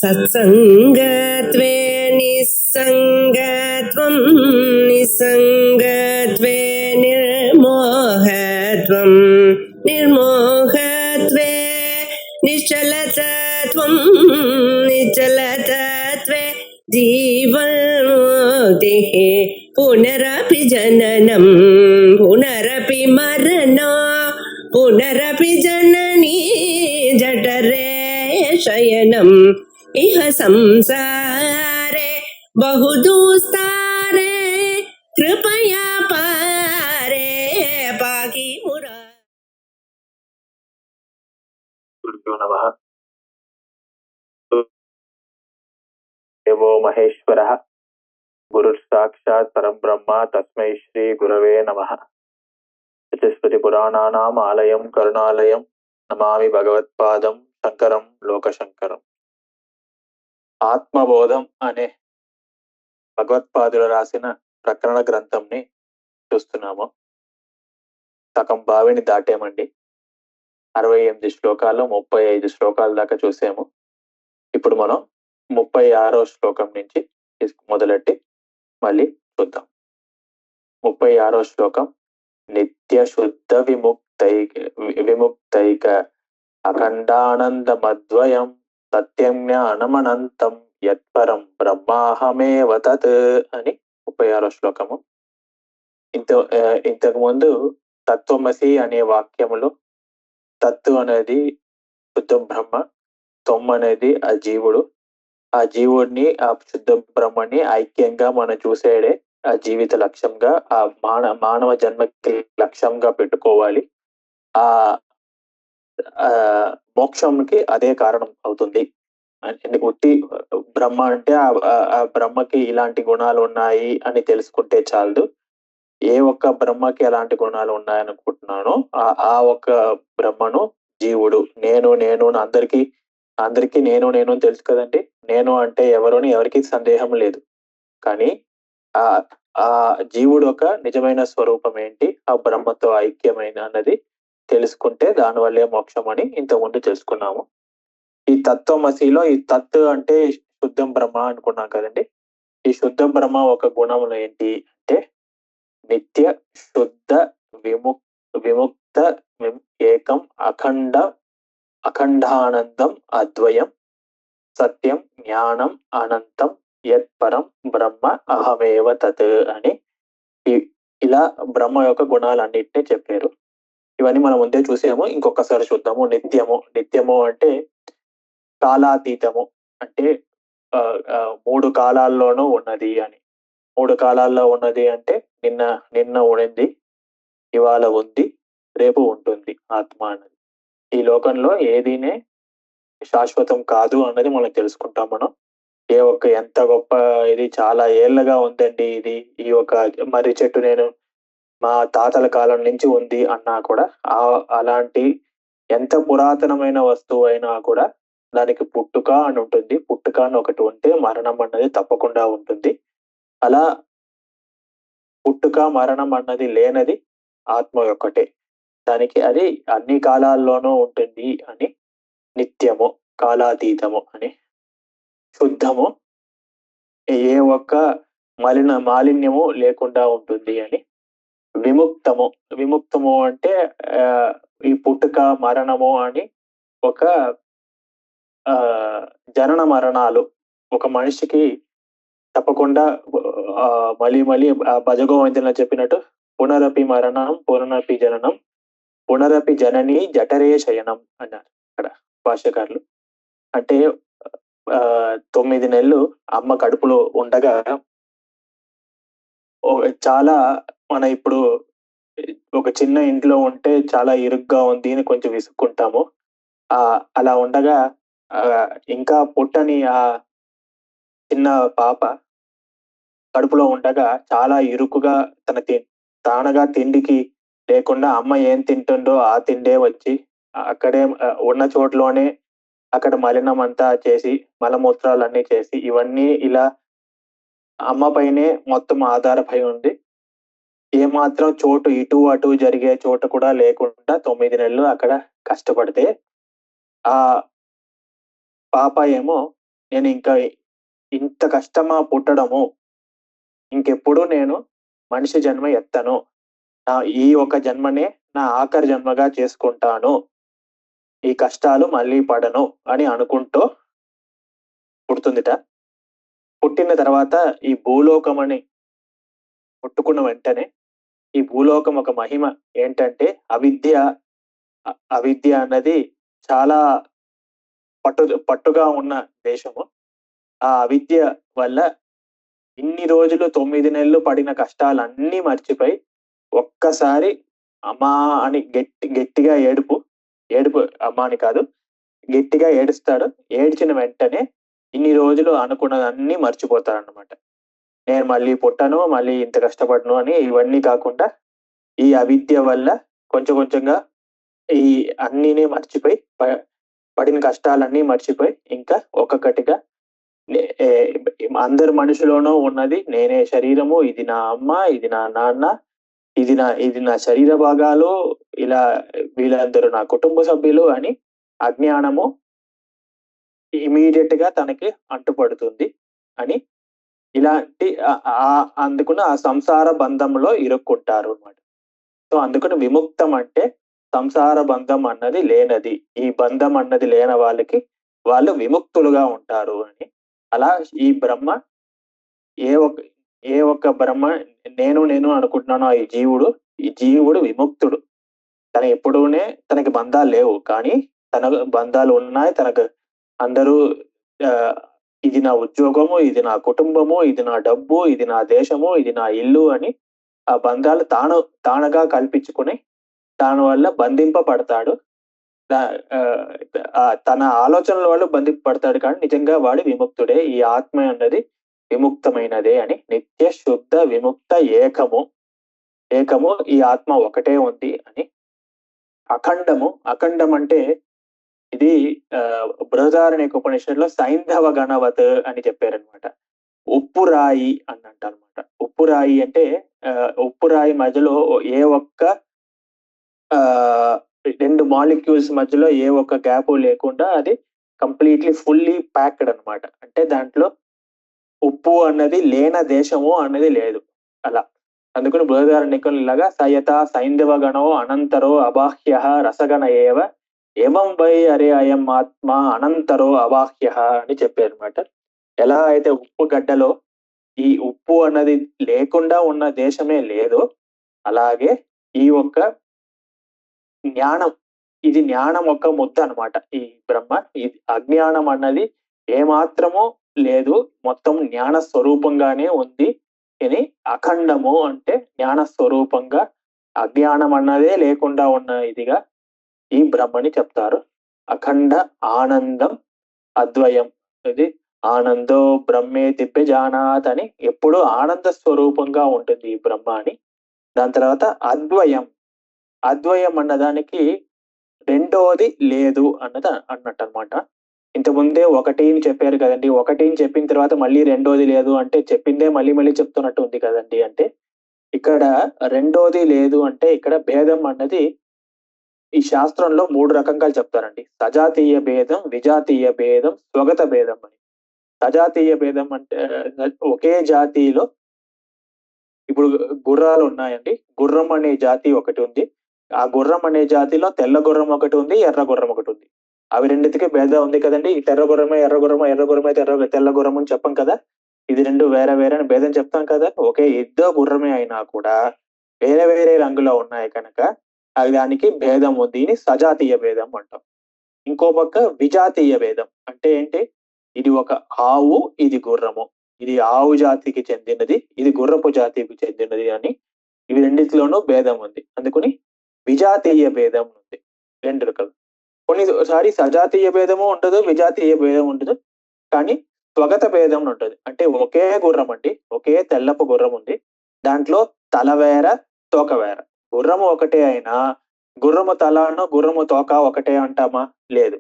సత్సంగత్వే నిస్సంగత్వం నిస్సంగత్వే నిర్మోహత్వం నిర్మోహత్వే నిశ్చలతత్వం నిశ్చలతత్వే జీవన్ముక్తిః పునరపి జననం పునరపి మరణం పునరపి జననీ జఠరే శయనం ఇహ సంసారే బహుదూస్తారే కృపయా పారే పాకి మురా. గురుభ్యో నమః. దేవో మహేశ్వరః గురుర్ సాక్షాత్ పరబ్రహ్మ తస్మై శ్రీ గురవే నమః. చతుస్పతి పురాణానాం ఆలయం కరుణాలయం నమామి భగవత్పాదం శంకరం లోకశంకరం. ఆత్మబోధం అనే భగవత్పాదులు రాసిన ప్రకరణ గ్రంథంని చూస్తున్నాము. సగం బావిని దాటామండి. 68 శ్లోకాలు 35 శ్లోకాల దాకా చూసాము. ఇప్పుడు మనం 36వ శ్లోకం నుంచి మొదలెట్టి మళ్ళీ చూద్దాం. 36వ శ్లోకం. నిత్య శుద్ధ విముక్తైక అఖండానందమద్వయం సత్యం జ్ఞానమనంతం యత్పరం బ్రహ్మాహమేవ తత్ అని 36వ శ్లోకము. ఇంతకు ముందు తత్వమసి అనే వాక్యములో తత్తు అనేది శుద్ధ బ్రహ్మ, తొమ్ అనేది ఆ జీవుడు. ఆ జీవుడిని, ఆ శుద్ధ బ్రహ్మని ఐక్యంగా మనం చూసేడే ఆ జీవిత లక్ష్యంగా, ఆ మానవ జన్మకి లక్ష్యంగా పెట్టుకోవాలి. ఆ మోక్షంకి అదే కారణం అవుతుంది. ఉట్టి బ్రహ్మ అంటే ఆ బ్రహ్మకి ఇలాంటి గుణాలు ఉన్నాయి అని తెలుసుకుంటే చాలదు. ఏ ఒక్క బ్రహ్మకి ఎలాంటి గుణాలు ఉన్నాయనుకుంటున్నానో ఆ ఒక్క బ్రహ్మను జీవుడు నేను అందరికీ నేను తెలుసు కదండి. నేను అంటే ఎవరోని ఎవరికి సందేహం లేదు. కానీ ఆ జీవుడు ఒక నిజమైన స్వరూపం ఏంటి, ఆ బ్రహ్మతో ఐక్యమైన అన్నది తెలుసుకుంటే దానివల్లే మోక్షం అని ఇంతకుముందు తెలుసుకున్నాము. ఈ తత్వమసిలో ఈ తత్ అంటే శుద్ధం బ్రహ్మ అనుకున్నాం కదండి. ఈ శుద్ధ బ్రహ్మ ఒక గుణములు ఏంటి అంటే నిత్య శుద్ధ విముక్త ఏకం అఖండానందం అద్వయం సత్యం జ్ఞానం అనంతం యత్పరం బ్రహ్మ అహమేవ తత్ అని ఇలా బ్రహ్మ యొక్క గుణాలన్నింటినీ చెప్పారు. ఇవన్నీ మనం ముందే చూసాము. ఇంకొకసారి చూద్దాము. నిత్యము అంటే కాలాతీతము, అంటే 3 కాలాల్లోనూ ఉన్నది అని. 3 కాలాల్లో ఉన్నది అంటే నిన్న ఉండింది, ఇవాళ ఉంది, రేపు ఉంటుంది ఆత్మ అన్నది. ఈ లోకంలో ఏదీనే శాశ్వతం కాదు అన్నది మనం తెలుసుకుంటాం. మనం ఎంత గొప్ప ఇది చాలా ఏళ్ళగా ఉందండి, ఈ ఒక మర్రి చెట్టు నేను మా తాతల కాలం నుంచి ఉంది అన్నా కూడా అలాంటి ఎంత పురాతనమైన వస్తువు అయినా కూడా దానికి పుట్టుక అని ఉంటుంది. పుట్టుక అని ఒకటి ఉంటే మరణం అన్నది తప్పకుండా ఉంటుంది. అలా పుట్టుక మరణం అన్నది లేనది ఆత్మ ఒక్కటే. దానికి అది అన్ని కాలాల్లోనూ ఉంటుంది అని. నిత్యము కాలాతీతము అని. శుద్ధము ఏ ఒక్క మాలిన్యము లేకుండా ఉంటుంది అని. విముక్తము అంటే ఈ పుట్టుక మరణము అని ఒక జనన మరణాలు ఒక మనిషికి తప్పకుండా మళ్ళీ భజగోవిందులో చెప్పినట్టు పునరపి మరణం పునరపి జననం పునరపి జనని జఠరే శయనం అన్నారు అక్కడ భాష్యకారులు. అంటే 9 నెలలు అమ్మ కడుపులో ఉండగా చాలా మన ఇప్పుడు ఒక చిన్న ఇంట్లో ఉంటే చాలా ఇరుగ్గా ఉంది అని కొంచెం విసుక్కుంటాము. అలా ఉండగా ఇంకా పుట్టని ఆ చిన్న పాప కడుపులో ఉండగా చాలా ఇరుకుగా తానగా తిండికి లేకుండా అమ్మ ఏం తింటుందో ఆ తిండే వచ్చి అక్కడే ఉన్న చోట్లోనే అక్కడ మలినం అంతా చేసి మలమూత్రాలన్నీ చేసి ఇవన్నీ ఇలా అమ్మ పైనే మొత్తం ఆధారపై ఉంది. ఏమాత్రం చోటు ఇటు అటు జరిగే చోటు కూడా లేకుండా 9 నెలలు అక్కడ కష్టపడితే ఆ పాప ఏమో నేను ఇంకా ఇంత కష్టమా పుట్టడము, ఇంకెప్పుడు నేను మనిషి జన్మ ఎత్తను, ఈ ఒక జన్మనే నా ఆఖరి జన్మగా చేసుకుంటాను, ఈ కష్టాలు మళ్ళీ పడను అని అనుకుంటూ పుడుతుందిట. పుట్టిన తర్వాత ఈ భూలోకమని పుట్టుకున్న వెంటనే ఈ భూలోకం ఒక మహిమ ఏంటంటే అవిద్య అన్నది చాలా పట్టుగా ఉన్న దేశము. ఆ అవిద్య వల్ల ఇన్ని రోజులు 9 నెలలు పడిన కష్టాలన్నీ మర్చిపోయి ఒక్కసారి అమ్మా అని గట్టిగా ఏడుపు అమ్మా అని కాదు, గట్టిగా ఏడుస్తాడు. ఏడ్చిన వెంటనే ఇన్ని రోజులు అనుకున్నదన్నీ మర్చిపోతారన్నమాట. నేను మళ్ళీ పుట్టను, మళ్ళీ ఇంత కష్టపడను అని ఇవన్నీ కాకుండా ఈ అవిద్య వల్ల కొంచెం కొంచెంగా ఈ అన్నీనే మర్చిపోయి పడిన కష్టాలన్నీ మర్చిపోయి ఇంకా ఒక్కొక్కటిగా అందరు మనుషులోనూ ఉన్నది నేనే శరీరము, ఇది నా అమ్మ, ఇది నా నాన్న, ఇది నా శరీర భాగాలు, ఇలా వీళ్ళందరూ నా కుటుంబ సభ్యులు అని అజ్ఞానము ఇమీడియట్ గా తనకి అంటుపడుతుంది అని ఇలాంటి అందుకుని ఆ సంసార బంధంలో ఇరుక్కుంటారు అన్నమాట. సో అందుకని విముక్తం అంటే సంసార బంధం అన్నది లేనది, ఈ బంధం అన్నది లేని వాళ్ళకి వాళ్ళు విముక్తులుగా ఉంటారు అని. అలా ఈ బ్రహ్మ ఏ ఒక్క బ్రహ్మ నేను అనుకుంటున్నానో ఈ జీవుడు విముక్తుడు. తనకి బంధాలు లేవు, కానీ తనకు బంధాలు ఉన్నాయి. తనకు అందరూ ఇది నా ఉద్యోగము, ఇది నా కుటుంబము, ఇది నా డబ్బు, ఇది నా దేశము, ఇది నా ఇల్లు అని ఆ బంధాలు తానుగా కల్పించుకుని దాని వల్ల బంధింపబడతాడు. తన ఆలోచనల వల్ల బంధింపబడతాడు, కానీ నిజంగా వాడు విముక్తుడే. ఈ ఆత్మ అన్నది విముక్తమైనదే అని, నిత్య శుద్ధ విముక్త ఏకము ఈ ఆత్మ ఒకటే ఉంది అని. అఖండం అంటే ఇది బృహదారణ్యక ఉపనిషత్తులో సైంధవ గణవత్ అని చెప్పారనమాట. ఉప్పు రాయి అని అంటారనమాట. ఉప్పు రాయి అంటే ఉప్పు రాయి మధ్యలో ఏ ఒక్క 2 మాలిక్యూల్స్ మధ్యలో ఏ ఒక్క గ్యాప్ లేకుండా అది కంప్లీట్లీ ఫుల్లీ ప్యాక్డ్ అన్నమాట. అంటే దాంట్లో ఉప్పు అన్నది లేన దేశము అన్నది లేదు. అలా అందుకని బృహదారణ్యకం లాగా సయత సైంధవ గణో అనంతరో అబాహ్య రసగణ ఏవం వై అరే అయం ఆత్మ అనంతరో అబాహ్య అని చెప్పారనమాట. ఎలా అయితే ఉప్పు గడ్డలో ఈ ఉప్పు అన్నది లేకుండా ఉన్న దేశమే లేదు, అలాగే ఈ ఒక్క జ్ఞానం ఒక ముద్ద అన్నమాట. ఈ బ్రహ్మ, ఇది అజ్ఞానం అన్నది ఏమాత్రము లేదు, మొత్తం జ్ఞాన స్వరూపంగానే ఉంది అని. అఖండము అంటే జ్ఞాన స్వరూపంగా అజ్ఞానం అన్నదే లేకుండా ఉన్న ఇదిగా ఈ బ్రహ్మని చెప్తారు. అఖండ ఆనందం అద్వయం, ఇది ఆనందో బ్రహ్మే దివ్యజానాత్ అని ఎప్పుడు ఆనంద స్వరూపంగా ఉంటుంది ఈ బ్రహ్మ అని. దాని తర్వాత అద్వయం అన్నదానికి రెండోది లేదు అన్నట్టు అనమాట. ఇంతకుముందే ఒకటి అని చెప్పారు కదండి, ఒకటి అని చెప్పిన తర్వాత మళ్ళీ రెండోది లేదు అంటే చెప్పిందే మళ్ళీ చెప్తున్నట్టు ఉంది కదండి. అంటే ఇక్కడ రెండోది లేదు అంటే ఇక్కడ భేదం అన్నది ఈ శాస్త్రంలో 3 రకంగా చెప్తారండి. సజాతీయ భేదం, విజాతీయ భేదం, స్వగత భేదం అని. సజాతీయ భేదం అంటే ఒకే జాతిలో ఇప్పుడు గుర్రాలు ఉన్నాయండి. గుర్రం అనే జాతి ఒకటి ఉంది. ఆ గుర్రం అనే జాతిలో తెల్ల గుర్రం ఒకటి ఉంది, ఎర్ర గుర్రం ఒకటి ఉంది. అవి రెండింటికి భేదం ఉంది కదండి. ఈ ఎర్ర గుర్రం అయితే తెల్ల గుర్రం అని చెప్పం కదా. ఇది రెండు వేరే అని భేదం చెప్తాం కదా. ఒకే ఇద్దరు గుర్రమే అయినా కూడా వేరే రంగులో ఉన్నాయి కనుక దానికి భేదం ఉంది. దీని సజాతీయ భేదం అంటాం. ఇంకో పక్క విజాతీయ భేదం అంటే ఏంటి? ఇది ఒక ఆవు, ఇది గుర్రము. ఇది ఆవు జాతికి చెందినది, ఇది గుర్రపు జాతికి చెందినది అని ఇవి రెండిట్లోనూ భేదం ఉంది. అందుకని విజాతీయ భేదం ఉంది. 2 రకాలు. కొన్నిసారి సజాతీయ భేదము ఉండదు, విజాతీయ భేదం ఉండదు, కానీ స్వగత భేదం ఉంటుంది. అంటే ఒకే గుర్రం అండి, ఒకే తెల్లపు గుర్రం ఉంది, దాంట్లో తల వేర తోక వేర. గుర్రము ఒకటే అయినా గుర్రము తలను గుర్రము తోక ఒకటే అంటామా? లేదు.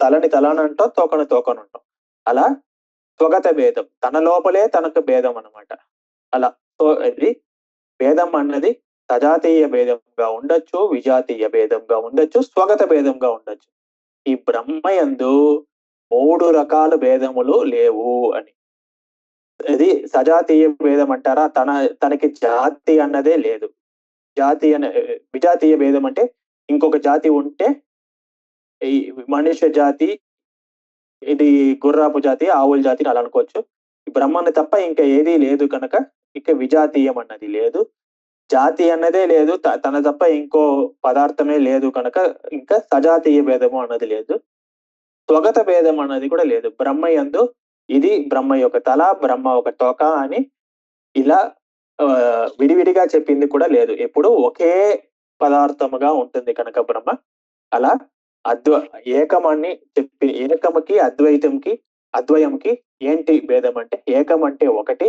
తలని తలను అంటాం, తోకను తోకను అంటాం. అలా స్వగత భేదం, తన లోపలే తనకు భేదం అన్నమాట. అలా సో ఇది భేదం అన్నది సజాతీయ భేదంగా ఉండొచ్చు, విజాతీయ భేదంగా ఉండొచ్చు, స్వగత భేదంగా ఉండొచ్చు. ఈ బ్రహ్మయందు 3 రకాల భేదములు లేవు అని. ఇది సజాతీయ భేదం అంటారా? తనకి జాతి అన్నదే లేదు. విజాతీయ భేదం అంటే ఇంకొక జాతి ఉంటే ఈ మనుష్య జాతి, ఇది గుర్రాపు జాతి, ఆవుల జాతి అలా అనుకోవచ్చు. బ్రహ్మని తప్ప ఇంకా ఏదీ లేదు కనుక ఇక విజాతీయం అన్నది లేదు. జాతి అన్నదే లేదు. తన తప్ప ఇంకో పదార్థమే లేదు కనుక ఇంకా సజాతీయ భేదము అన్నది లేదు. స్వగత భేదం అన్నది కూడా లేదు. బ్రహ్మ యందు ఇది బ్రహ్మ యొక్క తల, బ్రహ్మ ఒక తోక అని ఇలా విడివిడిగా చెప్పింది కూడా లేదు. ఎప్పుడు ఒకే పదార్థముగా ఉంటుంది కనుక బ్రహ్మ అలా ఏకమని చెప్పి, ఏకముకి అద్వయంకి ఏంటి భేదం అంటే, ఏకం అంటే ఒకటి,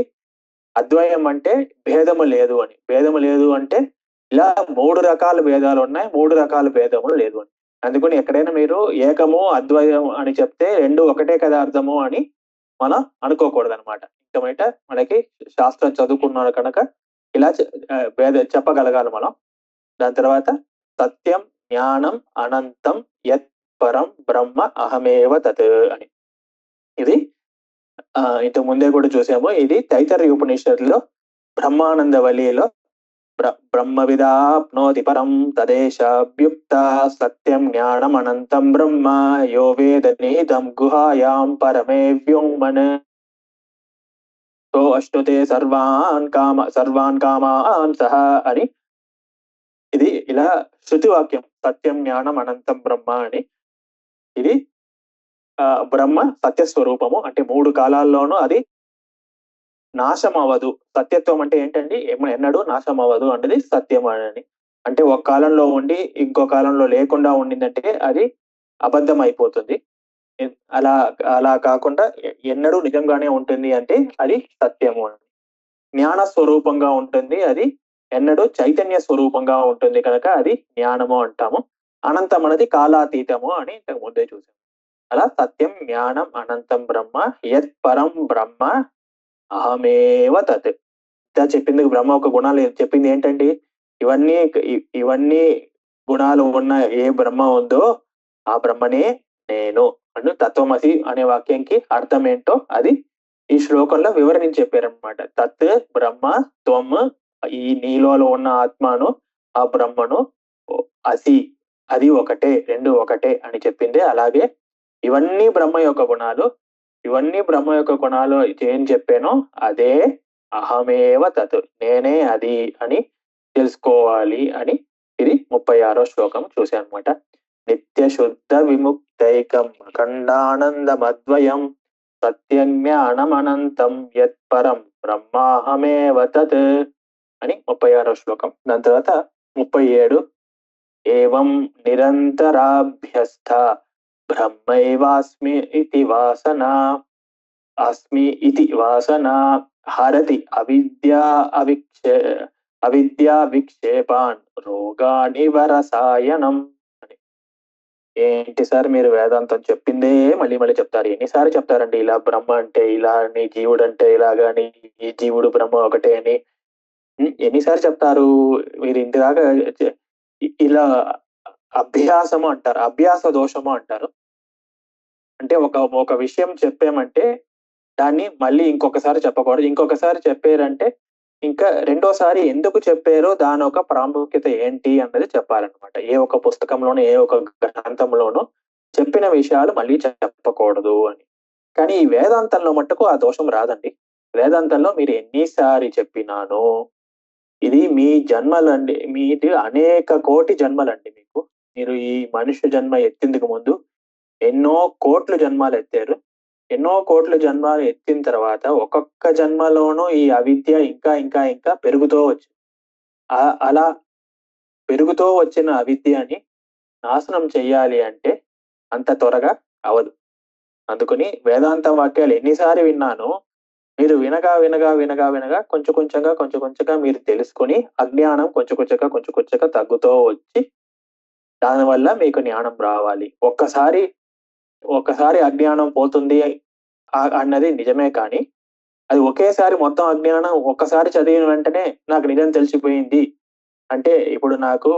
అద్వయం అంటే భేదము లేదు అని. భేదము లేదు అంటే ఇలా 3 రకాల భేదాలు ఉన్నాయి, 3 రకాల భేదములు లేదు అని. అందుకని ఎక్కడైనా మీరు ఏకము అద్వయం అని చెప్తే రెండు ఒకటే కదా అర్థము అని మనం అనుకోకూడదు అనమాట. ఇంకా మనకి శాస్త్రం చదువుకున్నాడు కనుక ఇలా చెప్పగలగాలి మనం. దాని తర్వాత సత్యం జ్ఞానం అనంతం యత్ పరం బ్రహ్మ అహమేవ తత్ అని. ఇది ఇంతకు ముందే కూడా చూసాము. ఇది తైత్తరీయ ఉపనిషత్తులో బ్రహ్మానంద వల్లిలో బ్రహ్మవిదాప్నోతి పరం తదేశాభ్యుక్త సత్యం జ్ఞానం అనంతం బ్రహ్మ యో వేద నిహితం గుహాయాం పరమే వ్యోమన్ తో అశ్నుతే సర్వాన్ కామాన్ సహ అని. ఇది ఇలా శృతి వాక్యం, సత్యం జ్ఞానం అనంతం బ్రహ్మ అని. ఇది బ్రహ్మ సత్యస్వరూపము అంటే 3 కాలాల్లోనూ అది నాశం అవ్వదు. సత్యత్వం అంటే ఏంటండి? ఎన్నడూ నాశం అవ్వదు అన్నది సత్యం అని. అంటే ఒక కాలంలో ఉండి ఇంకో కాలంలో లేకుండా ఉండిందంటే అది అబద్ధం అయిపోతుంది. అలా కాకుండా ఎన్నడూ నిజంగానే ఉంటుంది అంటే అది సత్యము అని. జ్ఞాన స్వరూపంగా ఉంటుంది, అది ఎన్నడూ చైతన్య స్వరూపంగా ఉంటుంది కనుక అది జ్ఞానము అంటాము. అనంతం అనేది కాలాతీతము అని ఇంతకు ముందే చూసాము. అలా సత్యం జ్ఞానం అనంతం బ్రహ్మ యత్ పరం బ్రహ్మ అహమేవ తత్. చెప్పింది బ్రహ్మ ఒక గుణాలు చెప్పింది ఏంటండి? ఇవన్నీ గుణాలు ఉన్న ఏ బ్రహ్మ ఉందో ఆ బ్రహ్మనే నేను అని తత్వమసి అనే వాక్యంకి అర్థం ఏంటో అది ఈ శ్లోకంలో వివరించి చెప్పారనమాట. తత్ బ్రహ్మ త్వం, ఈ నీలో ఉన్న ఆత్మను ఆ బ్రహ్మను అసి, అది ఒకటే, రెండు ఒకటే అని చెప్పింది. అలాగే ఇవన్నీ బ్రహ్మ యొక్క గుణాలు, ఏం చెప్పానో అదే అహమేవ తత్, నేనే అది అని తెలుసుకోవాలి అని ఇది 36వ శ్లోకం చూసాను అనమాట. నిత్య శుద్ధ విముక్తైకం అఖండానందమద్వయం సత్యజ్ఞానం అనంతం యత్ పరం బ్రహ్మాహమేవ తత్ అని 36వ శ్లోకం. దాని తర్వాత 37 ఏవం నిరంతరాభ్యస్థ బ్రహ్మైవాస్మి ఇతి వాసన హరతి అవిద్యా విక్షేపాన్ రోగాని వరసాయనం. ఏంటి సార్ మీరు వేదాంతం చెప్పిందే మళ్ళీ మళ్ళీ చెప్తారు, ఎన్నిసార్లు చెప్తారండి ఇలా బ్రహ్మ అంటే ఇలా అని, జీవుడు అంటే ఇలాగాని, ఈ జీవుడు బ్రహ్మ ఒకటే అని ఎన్నిసార్లు చెప్తారు మీరు? ఇంటిదాకా ఇలా అభ్యాసము అంటారు, అభ్యాస దోషము అంటారు. అంటే ఒక విషయం చెప్పామంటే దాన్ని మళ్ళీ ఇంకొకసారి చెప్పకూడదు. ఇంకొకసారి చెప్పారంటే ఇంకా రెండోసారి ఎందుకు చెప్పారో దాని ఒక ప్రాముఖ్యత ఏంటి అన్నది చెప్పాలన్నమాట. ఏ ఒక పుస్తకంలోనో ఏ ఒక గ్రంథంలోనో చెప్పిన విషయాలు మళ్ళీ చెప్పకూడదు అని. కానీ ఈ వేదాంతంలో మట్టుకు ఆ దోషం రాదండి. వేదాంతంలో మీరు ఎన్నిసారి చెప్పినానో, ఇది మీ జన్మలండి, మీది అనేక కోటి జన్మలండి. మీరు ఈ మనుష్య జన్మ ఎత్తిందుకు ముందు ఎన్నో కోట్ల జన్మాలు ఎత్తారు. ఎన్నో కోట్ల జన్మాలు ఎత్తిన తర్వాత ఒక్కొక్క జన్మలోనూ ఈ అవిద్య ఇంకా ఇంకా ఇంకా పెరుగుతూ వచ్చింది. అలా పెరుగుతూ వచ్చిన అవిద్యని నాశనం చెయ్యాలి అంటే అంత త్వరగా అవదు. అందుకని వేదాంత వాక్యాలు ఎన్నిసార్లు విన్నానో మీరు వినగా కొంచెం కొంచెంగా మీరు తెలుసుకొని అజ్ఞానం కొంచెం కొంచెంగా తగ్గుతూ వచ్చి దానివల్ల మీకు జ్ఞానం రావాలి. ఒక్కసారి అజ్ఞానం పోతుంది అన్నది నిజమే, కానీ అది ఒకేసారి మొత్తం అజ్ఞానం ఒక్కసారి చదివిన వెంటనే నాకు నిజం తెలిసిపోయింది అంటే, ఇప్పుడు నాకు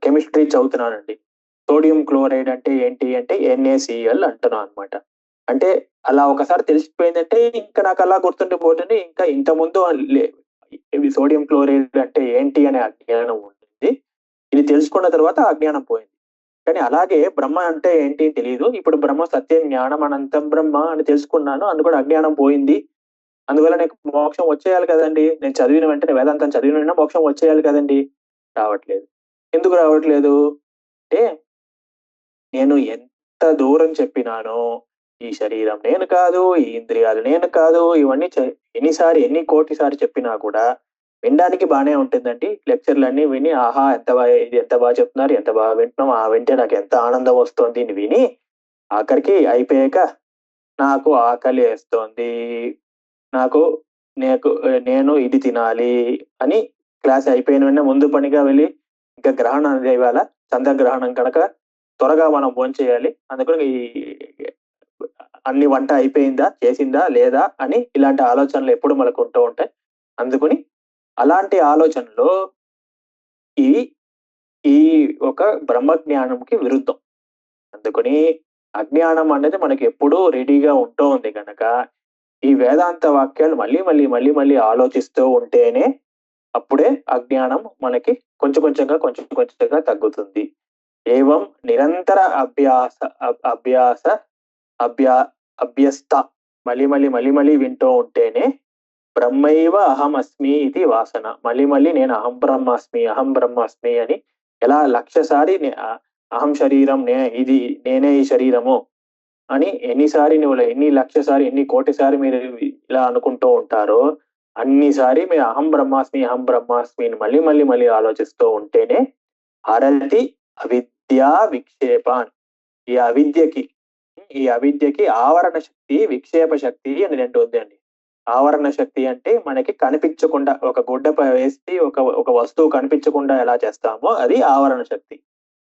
కెమిస్ట్రీ చదువుతున్నానండి. సోడియం క్లోరైడ్ అంటే ఏంటి అంటే NaCl అంటున్నాం అనమాట. అంటే అలా ఒకసారి తెలిసిపోయిందంటే ఇంకా నాకు అలా గుర్తుండిపోతుంది. ఇంకా ఇంత ముందు ఇవి సోడియం క్లోరైడ్ అంటే ఏంటి అనే అజ్ఞానం ఉంటుంది. ఇది తెలుసుకున్న తర్వాత అజ్ఞానం పోయింది. కానీ అలాగే బ్రహ్మ అంటే ఏంటి తెలియదు. ఇప్పుడు బ్రహ్మ సత్యం జ్ఞానం అనంతం బ్రహ్మ అని తెలుసుకున్నాను. అందుకని అజ్ఞానం పోయింది. అందువల్ల నాకు మోక్షం వచ్చేయాలి కదండి. నేను చదివిన వెంటనే వేదాంతం చదివిన వెంటనే మోక్షం వచ్చేయాలి కదండి. రావట్లేదు. ఎందుకు రావట్లేదు అంటే నేను ఎంత దూరం చెప్పినానో ఈ శరీరం నేను కాదు, ఈ ఇంద్రియాలు నేను కాదు, ఇవన్నీ ఎన్ని కోటిసారి చెప్పినా కూడా వినడానికి బానే ఉంటుందండి. లెక్చర్లన్నీ విని ఆహా ఇది ఎంత బాగా చెప్తున్నారు, ఎంత బాగా వింటున్నాం, వింటే నాకు ఎంత ఆనందం వస్తుంది అని విని ఆఖరికి అయిపోయాక నాకు ఆకలి వేస్తోంది, నాకు నేను ఇది తినాలి అని క్లాస్ అయిపోయిన వెంటనే ముందు పనిగా వెళ్ళి ఇంకా గ్రహణం అనేది ఇవాళ చంద్రగ్రహణం కనుక త్వరగా మనం భోంచేయాలి. అందుకని అన్ని వంట అయిపోయిందా, చేసిందా లేదా అని ఇలాంటి ఆలోచనలు ఎప్పుడు మనకు ఉంటూ ఉంటాయి. అందుకని అలాంటి ఆలోచనలు ఈ ఈ ఒక బ్రహ్మజ్ఞానంకి విరుద్ధం. అందుకని అజ్ఞానం అనేది మనకి ఎప్పుడూ రెడీగా ఉంటూ ఉంది కనుక ఈ వేదాంత వాక్యాలు మళ్ళీ ఆలోచిస్తూ ఉంటేనే అప్పుడే అజ్ఞానం మనకి కొంచెం కొంచెంగా తగ్గుతుంది. ఏవం నిరంతర అభ్యస్త మళ్ళీ వింటూ ఉంటేనే బ్రహ్మైవ అహం అస్మి ఇది వాసన. మళ్ళీ నేను అహం బ్రహ్మాస్మి అని ఎలా 1,00,000 సారి అహం శరీరం నేనే ఈ శరీరము అని ఎన్ని 1,00,000 సారి ఎన్ని కోటి సారి మీరు ఇలా అనుకుంటూ ఉంటారో అన్నిసారి మీరు అహం బ్రహ్మాస్మి అని మళ్ళీ ఆలోచిస్తూ ఉంటేనే హరతి అవిద్యా విక్షేపాన్. ఈ అవిద్యకి ఆవరణ శక్తి, విక్షేప శక్తి అని రెండు ఉందండి. ఆవరణ శక్తి అంటే మనకి కనిపించకుండా ఒక గుడ్డపై వేసి ఒక వస్తువు కనిపించకుండా ఎలా చేస్తామో అది ఆవరణ శక్తి.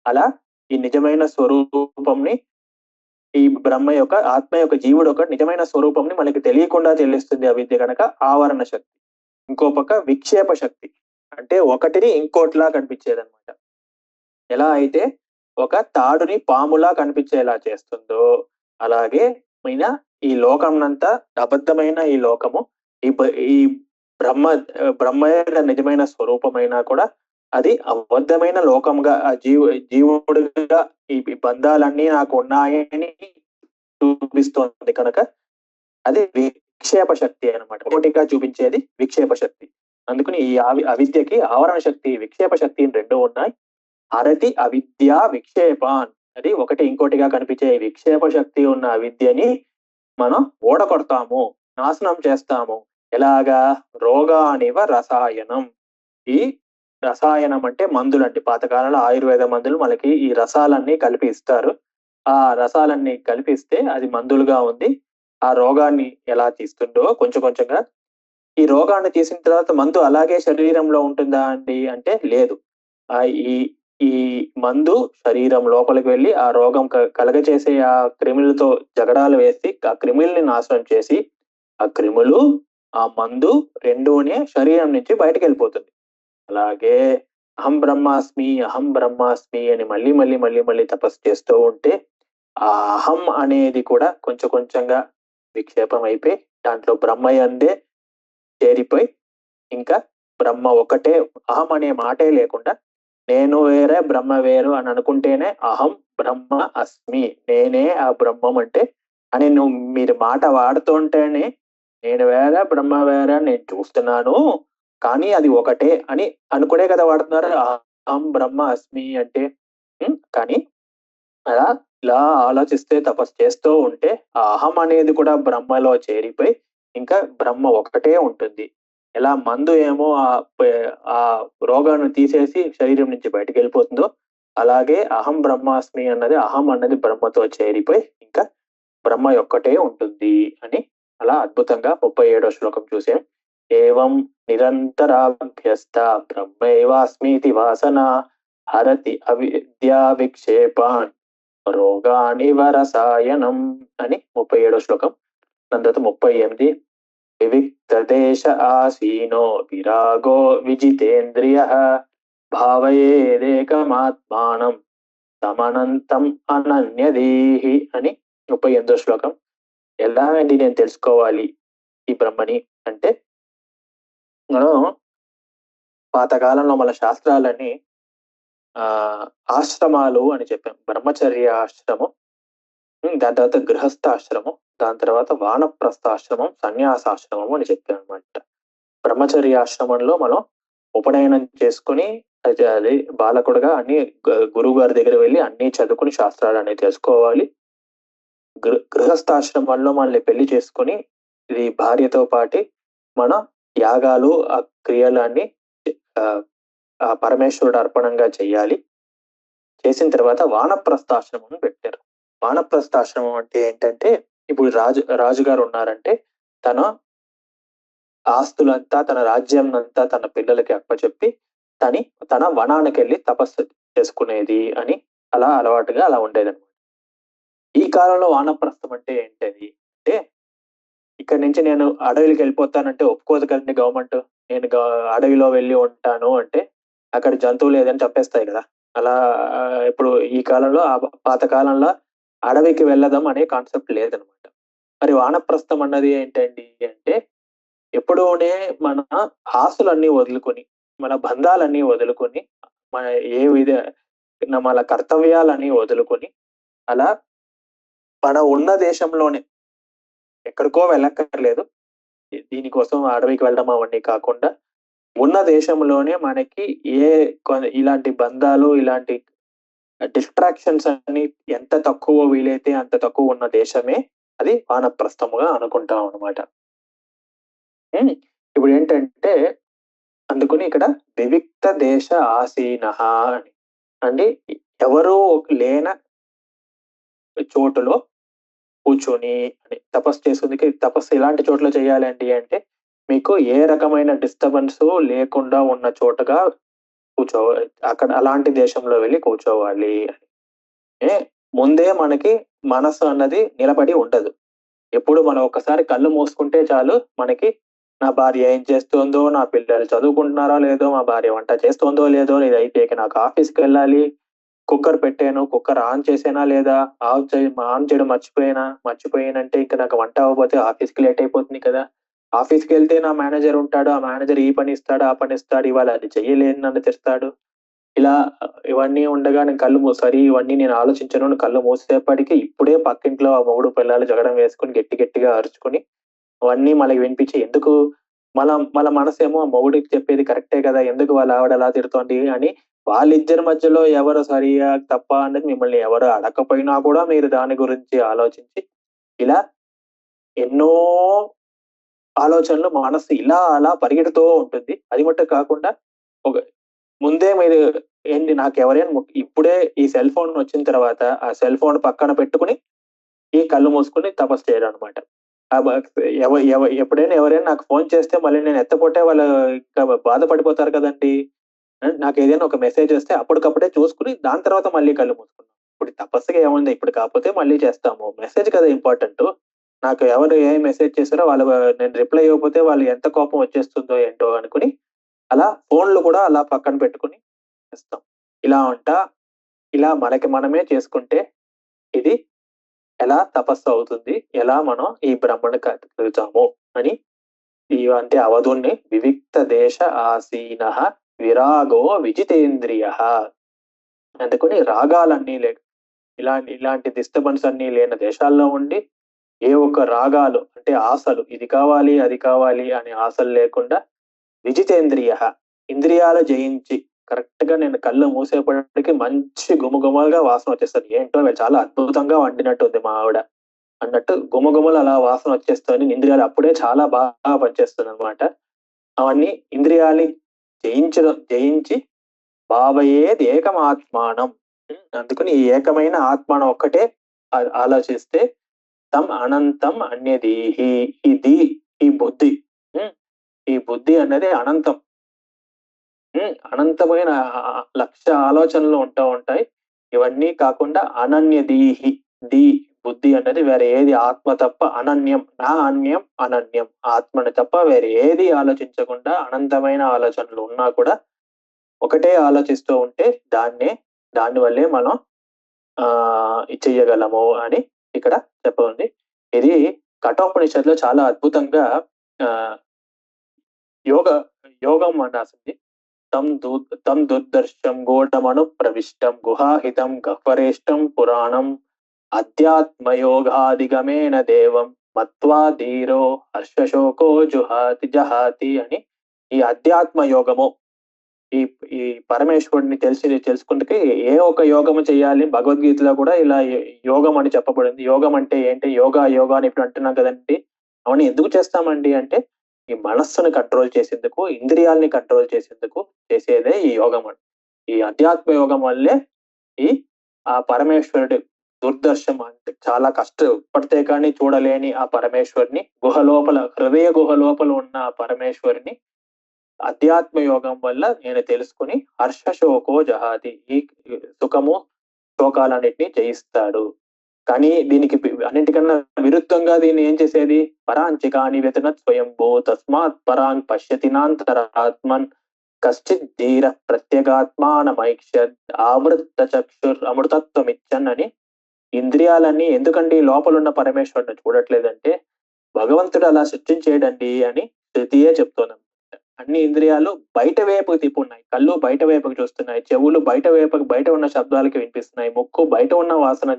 అలా ఈ నిజమైన స్వరూపంని, ఈ ఆత్మ యొక్క జీవుడు ఒక నిజమైన స్వరూపంని మనకి తెలియకుండా చెల్లిస్తుంది అవిద్య కనుక ఆవరణ శక్తి. ఇంకో పక్క విక్షేప శక్తి అంటే ఒకటిని ఇంకోటిలా కనిపించేదన్నమాట. ఎలా అయితే ఒక తాడుని పాములా కనిపించేలా చేస్తుందో అలాగే ఈ లోకంనంతా అబద్ధమైన ఈ లోకము ఈ బ్రహ్మ నిజమైన స్వరూపమైనా కూడా అది అబద్ధమైన లోకంగా ఆ జీవుడిగా ఈ బంధాలన్నీ నాకు ఉన్నాయని చూపిస్తోంది కనుక అది విక్షేప శక్తి అన్నమాట. ఒకటిగా చూపించేది విక్షేప శక్తి. అందుకని ఈ అవిద్యకి ఆవరణ శక్తి, విక్షేప శక్తి రెండు ఉన్నాయి. హరతి అవిద్యా విక్షేపాన్ అది ఒకటి ఇంకోటిగా కనిపించే విక్షేప శక్తి ఉన్న అవిద్యని మనం ఓడగొడతాము, నాశనం చేస్తాము. ఎలాగా? రోగానివ రసాయనం. ఈ రసాయనం అంటే మందులండి. పాతకాలంలో ఆయుర్వేద మందులు మనకి ఈ రసాలన్నీ కలిపి ఇస్తారు. ఆ రసాలన్నీ కలిపిస్తే అది మందులుగా ఉంది. ఆ రోగాన్ని ఎలా తీస్తుందో కొంచెంగా. ఈ రోగాన్ని తీసిన తర్వాత మందు అలాగే శరీరంలో ఉంటుందా అండి అంటే లేదు. ఈ మందు శరీరం లోపలికి వెళ్ళి ఆ రోగం కలగచేసే ఆ క్రిములతో జగడాలు వేసి ఆ క్రిముల్ని నాశనం చేసి ఆ క్రిములు ఆ మందు రెండూనే శరీరం నుంచి బయటకు వెళ్ళిపోతుంది. అలాగే అహం బ్రహ్మాస్మి అని మళ్ళీ తపస్సు చేస్తూ ఉంటే ఆ అహం అనేది కూడా కొంచెంగా విక్షేపం అయిపోయి దాంట్లో బ్రహ్మయందే చేరిపోయి ఇంకా బ్రహ్మ ఒకటే, అహం అనే మాటే లేకుండా నేను వేరే బ్రహ్మ వేరు అని అనుకుంటేనే అహం బ్రహ్మ అస్మి, నేనే ఆ బ్రహ్మం అంటే అని మీరు మాట వాడుతుంటేనే నేను వేరే బ్రహ్మ వేరే నేను చూస్తున్నాను కానీ అది ఒకటే అని అనుకునే కదా వాడుతున్నారు అహం బ్రహ్మ అస్మి అంటే. కానీ అలా ఇలా ఆలోచిస్తే తపస్సు చేస్తూ ఉంటే ఆ అహం అనేది కూడా బ్రహ్మలో చేరిపోయి ఇంకా బ్రహ్మ ఒకటే ఉంటుంది. ఎలా మందు ఏమో ఆ రోగాన్ని తీసేసి శరీరం నుంచి బయటకు వెళ్ళిపోతుందో అలాగే అహం బ్రహ్మాస్మి అహం అన్నది బ్రహ్మతో చేరిపోయి ఇంకా బ్రహ్మ ఒక్కటే ఉంటుంది అని అలా అద్భుతంగా 37వ శ్లోకం చూసాం. ఏవం నిరంతరాభ్యస్త బ్రహ్మైవాస్మీతి వాసన హరతి అవిద్యా విక్షేపాన్ రోగానివ రసాయనం అని 37వ శ్లోకం. దాని తర్వాత 38 వివిక్తదేశ ఆసీనో విరాగో విజితేంద్రియ భావయేదేకమాత్మానం తమనంతం అనన్యదేహి అని 38వ శ్లోకం. ఎలా అండి నేను తెలుసుకోవాలి ఈ బ్రహ్మని అంటే, మనం పాతకాలంలో మన శాస్త్రాలని ఆశ్రమాలు అని చెప్పాం. బ్రహ్మచర్య ఆశ్రమం, దాని తర్వాత గృహస్థాశ్రమం, దాని తర్వాత వానప్రస్థాశ్రమం, సన్యాసాశ్రమం అని చెప్పాం అనమాట. బ్రహ్మచర్య ఆశ్రమంలో మనం ఉపనయనం చేసుకుని అది బాలకుడుగా అన్ని గురువు గారి దగ్గర వెళ్ళి అన్ని చదువుకుని శాస్త్రాలు అనేవి తెలుసుకోవాలి. గృహస్థాశ్రమంలో మనల్ని పెళ్లి చేసుకుని ఇది భార్యతో పాటి మన యాగాలు ఆ క్రియలన్నీ ఆ పరమేశ్వరుడు అర్పణంగా చెయ్యాలి. చేసిన తర్వాత వానప్రస్థాశ్రమం పెట్టారు. వానప్రస్థాశ్రమం అంటే ఏంటంటే, ఇప్పుడు రాజుగారు ఉన్నారంటే తన ఆస్తులంతా, తన రాజ్యం అంతా తన పిల్లలకి అప్పచెప్పి తన వనానికి వెళ్ళి తపస్సు చేసుకునేది అని అలా అలవాటుగా అలా ఉండేదన్నమాట. ఈ కాలంలో వానప్రస్థం అంటే ఏంటది అంటే, ఇక్కడ నుంచి నేను అడవికి వెళ్ళిపోతానంటే ఒప్పుకోదు కదండి గవర్నమెంట్. నేను అడవిలో వెళ్ళి ఉంటాను అంటే అక్కడ జంతువులు ఏదైనా చంపేస్తాయి కదా. అలా ఇప్పుడు ఈ కాలంలో పాత కాలంలో అడవికి వెళ్ళదాం అనే కాన్సెప్ట్ లేదనమాట. మరి వానప్రస్థం అన్నది ఏంటండి అంటే, ఎప్పుడూనే మన ఆశలన్నీ వదులుకొని, మన బంధాలన్నీ వదులుకొని, మన మన కర్తవ్యాలన్నీ వదులుకొని, అలా మన ఉన్న దేశంలోనే ఎక్కడికో వెళ్ళక్కర్లేదు. దీనికోసం అడవికి వెళ్ళడం అవన్నీ కాకుండా ఉన్న దేశంలోనే మనకి ఇలాంటి బంధాలు, ఇలాంటి డిస్ట్రాక్షన్స్ అన్ని ఎంత తక్కువ వీలైతే అంత తక్కువ ఉన్న దేశమే అది వానప్రస్థముగా అనుకుంటాం అనమాట. ఇప్పుడు ఏంటంటే, అందుకని ఇక్కడ వివిక్త దేశ ఆసీనః అని అంటే ఎవరు లేన చోటులో కూర్చొని అని తపస్సు చేసుకుందికి. తపస్సు ఎలాంటి చోట్ల చేయాలండి అంటే, మీకు ఏ రకమైన డిస్టర్బెన్స్ లేకుండా ఉన్న చోటగా కూర్చోవాలి. అక్కడ అలాంటి దేశంలో వెళ్ళి కూర్చోవాలి అని. ముందే మనకి మనసు అన్నది నిలబడి ఉండదు. ఎప్పుడు మనం ఒక్కసారి కళ్ళు మూసుకుంటే చాలు, మనకి నా భార్య ఏం చేస్తుందో, నా పిల్లలు చదువుకుంటున్నారో లేదో, మా భార్య వంట చేస్తుందో లేదో, ఇది అయిపోయాక నాకు ఆఫీస్కి వెళ్ళాలి, కుక్కర్ పెట్టాను, కుక్కర్ ఆన్ చేసేనా లేదా, ఆన్ చేయడం మర్చిపోయానంటే ఇంకా నాకు వంట అవ్వకపోతే ఆఫీస్కి లేట్ అయిపోతుంది కదా. ఆఫీస్కి వెళ్తే నా మేనేజర్ ఉంటాడు, ఆ మేనేజర్ ఈ పని ఇస్తాడు, ఆ పని ఇస్తాడు, ఇవాళ అది చెయ్యలేని నన్ను తెస్తాడు. ఇలా ఇవన్నీ ఉండగా నేను ఇవన్నీ నేను ఆలోచించను. కళ్ళు మూసేపటికి ఇప్పుడే పక్కింట్లో ఆ మొగుడు పిల్లలు జగడం వేసుకుని గట్టిగా అరుచుకుని అవన్నీ మనకి వినిపించి, ఎందుకు మన మనసేమో మొగుడికి చెప్పేది కరెక్టే కదా, ఎందుకు వాళ్ళ ఆవిడ అలా తిడుతోంది అని వాళ్ళిద్దరి మధ్యలో ఎవరు సరియా తప్ప అనేది మిమ్మల్ని ఎవరు అడగకపోయినా కూడా మీరు దాని గురించి ఆలోచించి ఇలా ఎన్నో ఆలోచనలు మనసు ఇలా అలా పరిగెడుతూ ఉంటుంది. అది మట్టు కాకుండా ముందే మీరు ఏంటి, నాకు ఎవరైనా ఇప్పుడే ఈ సెల్ ఫోన్ వచ్చిన తర్వాత ఆ సెల్ ఫోన్ పక్కన పెట్టుకుని ఈ కళ్ళు మూసుకుని తపస్సు చేయడం అనమాట. ఎప్పుడైనా ఎవరైనా నాకు ఫోన్ చేస్తే మళ్ళీ నేను ఎత్తపోతే వాళ్ళు ఇంకా బాధపడిపోతారు కదండి. నాకు ఏదైనా ఒక మెసేజ్ వస్తే అప్పటికప్పుడే చూసుకుని దాని తర్వాత మళ్ళీ కళ్ళు మూసుకున్నాం. ఇప్పుడు తపస్సుగా ఏముంది, ఇప్పుడు కాకపోతే మళ్ళీ చేస్తాము. మెసేజ్ కదా ఇంపార్టెంట్. నాకు ఎవరు ఏ మెసేజ్ చేశారో వాళ్ళు నేను రిప్లై ఇవ్వకపోతే వాళ్ళు ఎంత కోపం వచ్చేస్తుందో ఏంటో అనుకుని అలా ఫోన్లు కూడా అలా పక్కన పెట్టుకుని చేస్తాం. ఇలా మనకి మనమే చేసుకుంటే ఇది ఎలా తపస్సు అవుతుంది, ఎలా మనం ఈ బ్రహ్మను కలుగుతాము అని. అంటే అవధుణ్ణి వివిక్త దేశ ఆసీనః విరాగో విజితేంద్రియ. అందుకని రాగాలన్నీ ఇలాంటి డిస్టర్బెన్స్ అన్ని లేని దేశాల్లో ఉండి ఏ ఒక్క రాగాలు అంటే ఆశలు, ఇది కావాలి అది కావాలి అనే ఆశలు లేకుండా విజితేంద్రియ, ఇంద్రియాలు జయించి కరెక్ట్ గా నేను కళ్ళు మూసేపటికి మంచి గుమగుమలుగా వాసన వచ్చేస్తుంది. ఏంటో చాలా అద్భుతంగా వండినట్టు ఉంది మా ఆవిడ అన్నట్టు గుమగుమలు అలా వాసన వచ్చేస్తుంది. ఇంద్రియాలు అప్పుడే చాలా బాగా పనిచేస్తుంది అనమాట. అవన్నీ ఇంద్రియాలు జయించి భావయేద్ ఏకమాత్మానం. అందుకని ఈ ఏకమైన ఆత్మానం ఒక్కటే ఆలోచిస్తే తం అనంతం అన్యదీహి. ఈ బుద్ధి ఈ బుద్ధి అనేది అనంతం. అనంతమైన లక్ష ఆలోచనలు ఉంటాయి. ఇవన్నీ కాకుండా అనన్యదీహి, బుద్ధి అనేది వేరే ఏది ఆత్మ తప్ప అనన్యం, నా అన్యం అనన్యం. ఆత్మని తప్ప వేరే ఏది ఆలోచించకుండా అనంతమైన ఆలోచనలు ఉన్నా కూడా ఒకటే ఆలోచిస్తూ ఉంటే దాని వల్లే మనం చెయ్యగలము అని ఇక్కడ చెప్పండి. ఇది కఠోపనిషత్తులో చాలా అద్భుతంగా ఆ యోగ యోగం అని రాసింది. తం దుర్దర్శం గూఢమను ప్రవిష్టం గుహాహితం గహ్వరేష్టం పురాణం అధ్యాత్మయోగాదిగమేన దేవం మత్వా ధీరో హర్షశోకో జహాతి అని ఈ అధ్యాత్మ యోగము ఈ ఈ పరమేశ్వరుడిని తెలుసుకుంటే ఏ ఒక యోగము చేయాలి. భగవద్గీతలో కూడా ఇలా యోగం అని చెప్పబడింది. యోగం అంటే ఏంటి? యోగా అని ఇప్పుడు అంటున్నాం కదండి. అవును, ఎందుకు చేస్తామండి అంటే ఈ మనస్సును కంట్రోల్ చేసేందుకు, ఇంద్రియాలని కంట్రోల్ చేసేందుకు చేసేదే ఈ యోగం అండి. ఈ అధ్యాత్మ యోగం వల్లే ఈ ఆ పరమేశ్వరుడు దుర్దర్శం అంటే చాలా కష్టపడితే కానీ చూడలేని ఆ పరమేశ్వరుని హృదయ గుహ లోపల ఉన్న ఆ పరమేశ్వరుని అధ్యాత్మ యోగం వల్ల నేను తెలుసుకుని హర్షశోకో జహాతి ఈ సుఖము శోకాలన్నిటినీ జయిస్తాడు. కానీ దీనికి అన్నిటికన్నా విరుద్ధంగా దీన్ని ఏం చేసేది? పరాంచికాని వ్యతనత్ స్వయంభూ తస్మాత్ పరాన్ పశ్యతినాంతరాత్మన్ కశ్చిత్ ధీర ప్రత్యేగాత్మానమైక్షద్ ఆవృత చక్షుర్ అమృతత్వమిచ్చన్ అని ఇంద్రియాలన్నీ ఎందుకండి లోపల ఉన్న పరమేశ్వరుని చూడట్లేదంటే భగవంతుడు అలా సృష్టించేయడండి అని శృతియే చెప్తున్నాం. అన్ని ఇంద్రియాలు బయట వైపుకి తిప్పున్నాయి. కళ్ళు బయట వైపుకి చూస్తున్నాయి, చెవులు బయట ఉన్న శబ్దాలకి వినిపిస్తున్నాయి, ముక్కు బయట ఉన్న వాసన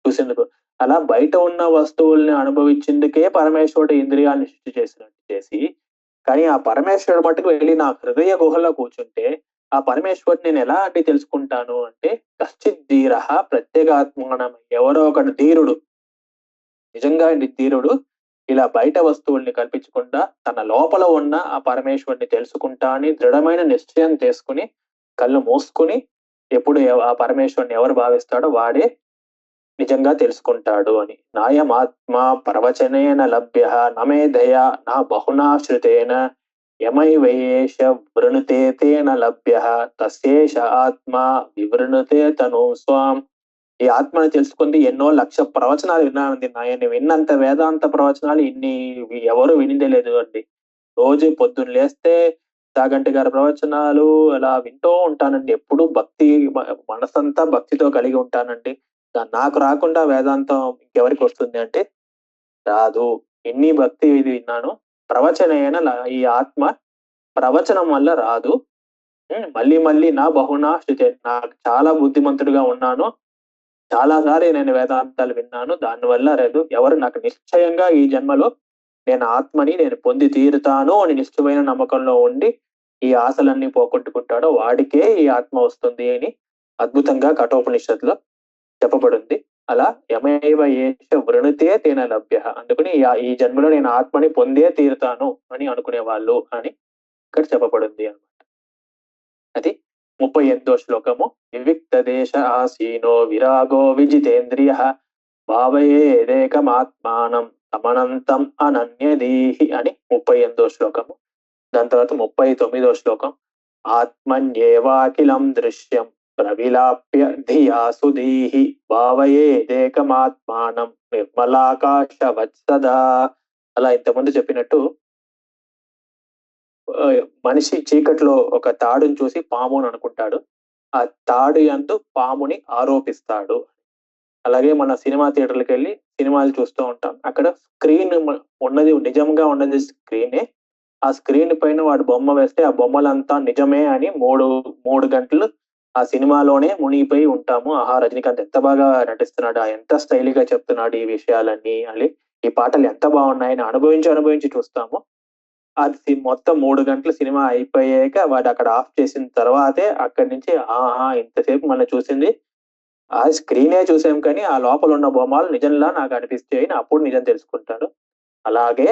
చూసేందుకు. అలా బయట ఉన్న వస్తువుల్ని అనుభవించేందుకే పరమేశ్వరుడు ఇంద్రియాలను సృష్టి చేసినట్టు చేసి, కానీ ఆ పరమేశ్వరుడు మటుకు వెళ్ళి నా హృదయ గుహలో కూర్చుంటే ఆ పరమేశ్వరుడు నేను ఎలా అంటే తెలుసుకుంటాను అంటే కశ్చిత్ ధీర ప్రత్యేగాత్మానం, ఎవరో ఒకటి ధీరుడు, నిజంగా ధీరుడు ఇలా బయట వస్తువుల్ని కల్పించకుండా తన లోపల ఉన్న ఆ పరమేశ్వరుని తెలుసుకుంటా అని దృఢమైన నిశ్చయం చేసుకుని కళ్ళు మూసుకుని ఎప్పుడు ఆ పరమేశ్వరుని ఎవరు భావిస్తాడో వాడే నిజంగా తెలుసుకుంటాడు అని. నాయమాత్మ ప్రవచనేన లభ్య నమేధయ నా బహునా శ్రుతేన యమై వయేష వృణుతే తేన లభ్య తస్యేష ఆత్మ వివృణుతే తను స్వాం. ఈ ఆత్మని తెలుసుకుంది ఎన్నో లక్ష ప్రవచనాలు విన్నానండి. నేను విన్నంత వేదాంత ప్రవచనాలు ఎవరు వినిందే లేదు అండి. రోజు పొద్దున్న లేస్తే సాగంటి గారి ప్రవచనాలు అలా వింటూ ఉంటానండి. ఎప్పుడు భక్తి మనసంతా భక్తితో కలిగి ఉంటానండి. నాకు రాకుండా వేదాంతం ఇంకెవరికి వస్తుంది అంటే రాదు. ఎన్ని భక్తి ఇది విన్నాను. ప్రవచనైన ఈ ఆత్మ ప్రవచనం వల్ల రాదు. మళ్ళీ నా బహునా శృతే, నాకు చాలా బుద్ధిమంతుడిగా ఉన్నాను, చాలాసారి నేను వేదాంతాలు విన్నాను, దానివల్ల లేదు. ఎవరు నాకు నిశ్చయంగా ఈ జన్మలో నేను ఆత్మని నేను పొంది తీరుతాను అని నిశ్చయమైన నమ్మకంలో ఉండి ఈ ఆశలన్నీ పోగొట్టుకుంటాడో వాడికే ఈ ఆత్మ వస్తుంది అని అద్భుతంగా కఠోపనిషత్తులో చెప్పబడింది. అలా యమేవ ఏష వృణుతే తేన లభ్య, అందుకని ఈ జన్మలో నేను ఆత్మని పొందే తీరుతాను అని అనుకునే వాళ్ళు అని ఇక్కడ చెప్పబడింది అన్నమాట. అది 38వ శ్లోకము. వివిక్త దేశ ఆసీనో విరాగో విజితేంద్రియ భావయేదేకమాత్మానం సమనంతం అనన్యదీహి అని 38వ శ్లోకము. దాని తర్వాత 39వ శ్లోకం. ఆత్మన్యేవాఖిలం దృశ్యం ప్రవిలాప్య ధియా సుధీహి భావయేదేకమాత్మానం నిర్మలాకాశవత్సదా. అలా ఇంతకుముందు చెప్పినట్టు మనిషి చీకట్లో ఒక తాడుని చూసి పాము అని అనుకుంటాడు, ఆ తాడు యందు పాముని ఆరోపిస్తాడు. అలాగే మన సినిమా థియేటర్లకు వెళ్ళి సినిమాలు చూస్తూ ఉంటాం. అక్కడ స్క్రీన్ ఉన్నది నిజంగా ఉన్నది స్క్రీనే. ఆ స్క్రీన్ పైన వాడు బొమ్మ వేస్తే ఆ బొమ్మలంతా నిజమే అని మూడు గంటలు ఆ సినిమాలోనే మునిగిపోయి ఉంటాము. ఆహా, రజనీకాంత్ ఎంత బాగా నటిస్తున్నాడు, ఎంత స్టైల్ గా చెప్తున్నాడు ఈ విషయాలన్నీ అని, ఈ పాటలు ఎంత బాగున్నాయని అనుభవించి చూస్తాము. అది మొత్తం 3 గంటల సినిమా అయిపోయాక వాడు అక్కడ ఆఫ్ చేసిన తర్వాతే అక్కడి నుంచి ఆహా, ఇంతసేపు మనం చూసింది ఆ స్క్రీనే చూసాం కానీ ఆ లోపల ఉన్న బొమ్మలు నిజంలా నాకు అనిపిస్తాయి, అప్పుడు నిజం తెలుసుకుంటాడు. అలాగే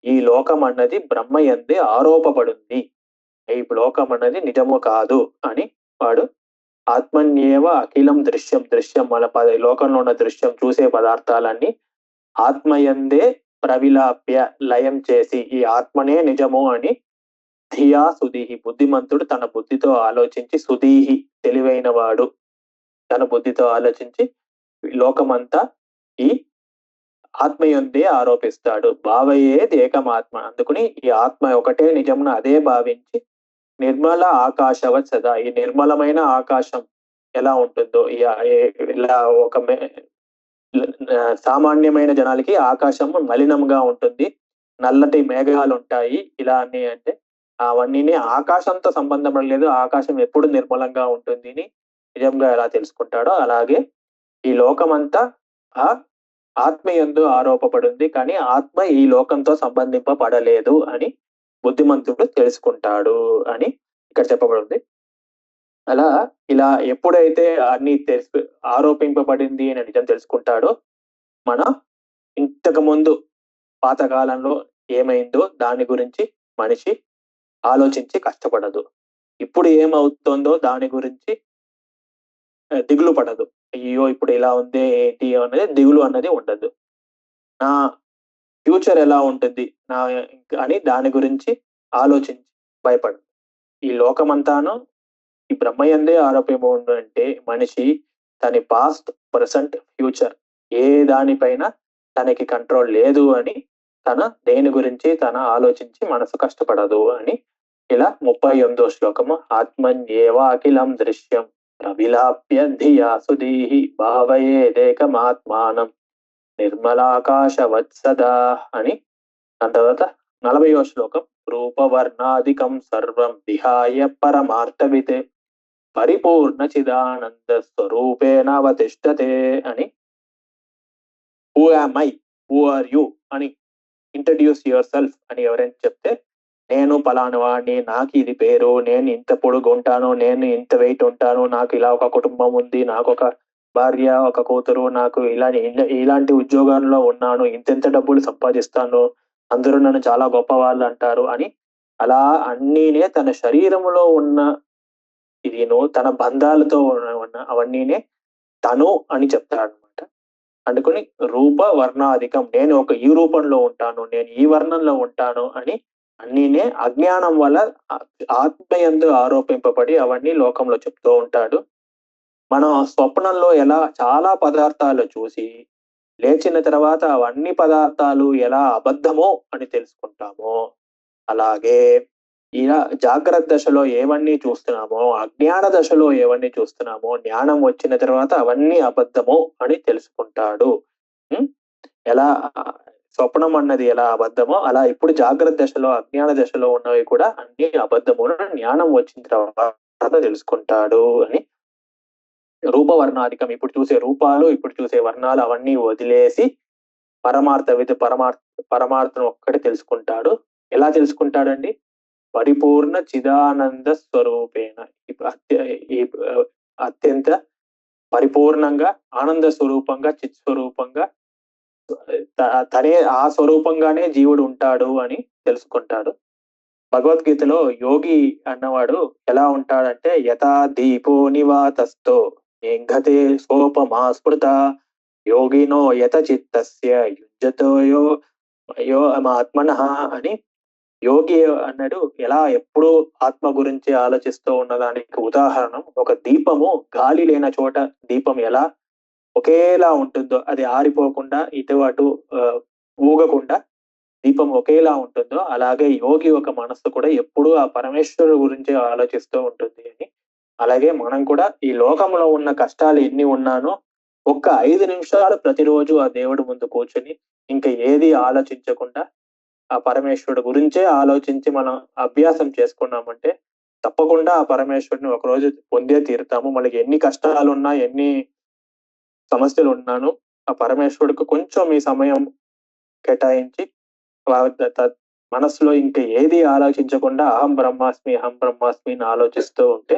ఈ లోకం అన్నది బ్రహ్మ యందే ఆరోపబడింది, ఈ లోకం అన్నది నిజము కాదు అని వాడు ఆత్మన్యేవ అఖిలం దృశ్యం మన లోకంలో ఉన్న దృశ్యం చూసే పదార్థాలన్నీ ఆత్మయందే ప్రవిలాప్య లయం చేసి ఈ ఆత్మనే నిజము అని ధియా సుధీహి, బుద్ధిమంతుడు తన బుద్ధితో ఆలోచించి, సుధీహి తెలివైన వాడు తన బుద్ధితో ఆలోచించి లోకమంతా ఈ ఆత్మయందే ఆరోపిస్తాడు. భావయేది ఏకమాత్మ, అందుకుని ఈ ఆత్మ ఒకటే నిజమును అదే భావించి నిర్మల ఆకాశవత్ సదా, ఈ నిర్మలమైన ఆకాశం ఎలా ఉంటుందో ఇలా ఒక సామాన్యమైన జనాలకి ఆకాశం మలినంగా ఉంటుంది, నల్లటి మేఘాలు ఉంటాయి ఇలా అని అంటే అవన్నీ ఆకాశంతో సంబంధం లేదు, ఆకాశం ఎప్పుడు నిర్మలంగా ఉంటుంది అని నిజంగా ఎలా తెలుసుకుంటాడో అలాగే ఈ లోకమంతా ఆ ఆత్మయందు ఆరోపబడింది, కానీ ఆత్మ ఈ లోకంతో సంబంధింపబడలేదు అని బుద్ధిమంతుడు తెలుసుకుంటాడు అని ఇక్కడ చెప్పబడింది. అలా ఇలా ఎప్పుడైతే అన్ని ఆరోపింపబడింది అని నిజం తెలుసుకుంటాడో మన ఇంతకు ముందు పాతకాలంలో ఏమైందో దాని గురించి మనిషి ఆలోచించి కష్టపడదు, ఇప్పుడు ఏమవుతుందో దాని గురించి దిగులు పడదు, అయ్యో ఇప్పుడు ఇలా ఉంది ఏంటి అనేది దిగులు అన్నది ఉండదు, నా ఫ్యూచర్ ఎలా ఉంటుంది నా అని దాని గురించి ఆలోచించి భయపడదు. ఈ లోకమంతాను ఈ బ్రహ్మయందే ఆరోపణ అంటే మనిషి తన పాస్ట్, ప్రజెంట్, ఫ్యూచర్ ఏ దానిపైన తనకి కంట్రోల్ లేదు అని తన దేని గురించి తన ఆలోచించి మనసు కష్టపడదు అని ఇలా 38వ శ్లోకము ఆత్మన్యేవా అఖిలం దృశ్యం ప్రవిలాప్య ధియా సుధీహి భావయేదేకమాత్మానం నిర్మలాకాశవత్సదా అని. దాని తర్వాత 40వ శ్లోకం రూపవర్ణాదికం సర్వం విహాయ పరమార్థవిత్ పరిపూర్ణ చిదానంద స్వరూపేణ అవతిష్టతే అని. Who am I, who are you అని ఇంట్రడ్యూస్ యువర్ సెల్ఫ్ అని ఎవరైనా చెప్తే నేను పలానా వాడిని, నాకు ఇది పేరు, నేను ఇంత పొడుగు ఉంటాను, నేను ఇంత వెయిట్ ఉంటాను, నాకు ఇలా ఒక కుటుంబం ఉంది, నాకు ఒక భార్య ఒక కూతురు, నాకు ఇలాంటి ఉద్యోగంలో ఉన్నాను, ఇంతెంత డబ్బులు సంపాదిస్తాను, అందరూ నన్ను చాలా గొప్ప వాళ్ళు అంటారు అని అలా అన్నీనే తన శరీరంలో ఉన్న ఇదిను తన బంధాలతో ఉన్న అవన్నీనే తను అని చెప్తాడనమాట. అందుకని రూప వర్ణాధికం, నేను ఈ రూపంలో ఉంటాను, నేను ఈ వర్ణంలో ఉంటాను అని అన్నీనే అజ్ఞానం వల్ల ఆత్మయందు ఆరోపింపబడి అవన్నీ లోకంలో చెప్తూ ఉంటాడు. మనం స్వప్నంలో ఎలా చాలా పదార్థాలు చూసి లేచిన తర్వాత అవన్నీ పదార్థాలు ఎలా అబద్ధమో అని తెలుసుకుంటామో అలాగే ఇలా జాగ్రత్త దశలో ఏవన్నీ చూస్తున్నామో, అజ్ఞాన దశలో ఏవన్నీ చూస్తున్నామో, జ్ఞానం వచ్చిన తర్వాత అవన్నీ అబద్ధము అని తెలుసుకుంటాడు. ఎలా స్వప్నం అన్నది ఎలా అబద్ధమో అలా ఇప్పుడు జాగ్రత్త దశలో అజ్ఞాన దశలో ఉన్నవి కూడా అన్ని అబద్ధము జ్ఞానం వచ్చిన తర్వాత తెలుసుకుంటాడు అని. రూపవర్ణాధికం, ఇప్పుడు చూసే రూపాలు, ఇప్పుడు చూసే వర్ణాలు అవన్నీ వదిలేసి పరమార్థం ఒక్కటి తెలుసుకుంటాడు. ఎలా తెలుసుకుంటాడండి? పరిపూర్ణ చిదానంద స్వరూపేణ, అత్యంత పరిపూర్ణంగా ఆనంద స్వరూపంగా చిత్ స్వరూపంగా తనే ఆ స్వరూపంగానే జీవుడు ఉంటాడు అని తెలుసుకుంటాడు. భగవద్గీతలో యోగి అన్నవాడు ఎలా ఉంటాడంటే యథా దీపో నివాతస్థో నిఘతే సోపమా స్మృత యోగినో యత చిత్తస్య యుజ్యతో యో ఆత్మనః అని. యోగి అన్నాడు ఎలా ఎప్పుడూ ఆత్మ గురించి ఆలోచిస్తూ ఉన్నదానికి ఉదాహరణ ఒక దీపము గాలి లేని చోట దీపం ఎలా ఒకేలా ఉంటుందో, అది ఆరిపోకుండా ఇటు అటు ఊగకుండా దీపం ఒకేలా ఉంటుందో అలాగే యోగి ఒక మనస్సు కూడా ఎప్పుడూ ఆ పరమేశ్వరుడు గురించి ఆలోచిస్తూ ఉంటుంది అని. అలాగే మనం కూడా ఈ లోకంలో ఉన్న కష్టాలు ఎన్ని ఉన్నానో 5 నిమిషాలు ప్రతిరోజు ఆ దేవుడి ముందు కూర్చొని ఇంకా ఏది ఆలోచించకుండా ఆ పరమేశ్వరుడు గురించే ఆలోచించి మనం అభ్యాసం చేసుకున్నామంటే తప్పకుండా ఆ పరమేశ్వరుని ఒకరోజు పొందే తీరుతాము. మనకి ఎన్ని కష్టాలు ఉన్నా, ఎన్ని సమస్యలు ఉన్నాను, ఆ పరమేశ్వరుడికి కొంచెం ఈ సమయం కేటాయించి మనసులో ఇంకా ఏది ఆలోచించకుండా అహం బ్రహ్మాస్మి అని ఆలోచిస్తూ ఉంటే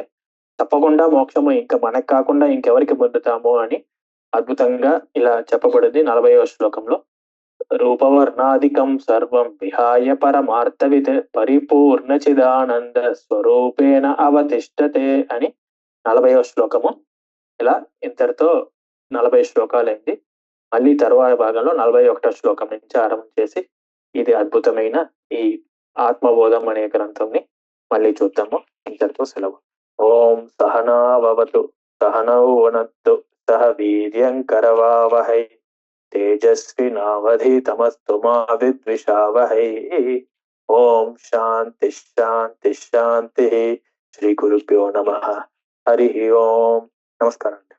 తప్పకుండా మోక్షము ఇంకా మనకు కాకుండా ఇంకెవరికి పొందుతాము అని అద్భుతంగా ఇలా చెప్పబడింది 40వ శ్లోకంలో. రూపవర్ణాదికం సర్వం విహాయ పరమార్థవిత్ పరిపూర్ణ చిదానంద స్వరూపేణ అవతిష్టతే అని 40వ శ్లోకము. ఇలా ఇంతటితో 40 శ్లోకాలైంది. మళ్ళీ తరువాతి భాగంలో 41వ శ్లోకం నుంచి ఆరంభం చేసి ఇది అద్భుతమైన ఈ ఆత్మబోధం అనే గ్రంథంని మళ్ళీ చూద్దాము. ఇంతటితో సెలవు. ఓం సహనావతు సహనౌ వనత్తు సహ వీర్యం కరవావహై తేజస్వినావధీతమస్తు మా విద్విషావహై. ఓం శాంతి శాంతి శాంతి. శ్రీ గురుభ్యో నమః. హరి ఓం. నమస్కారం అండి.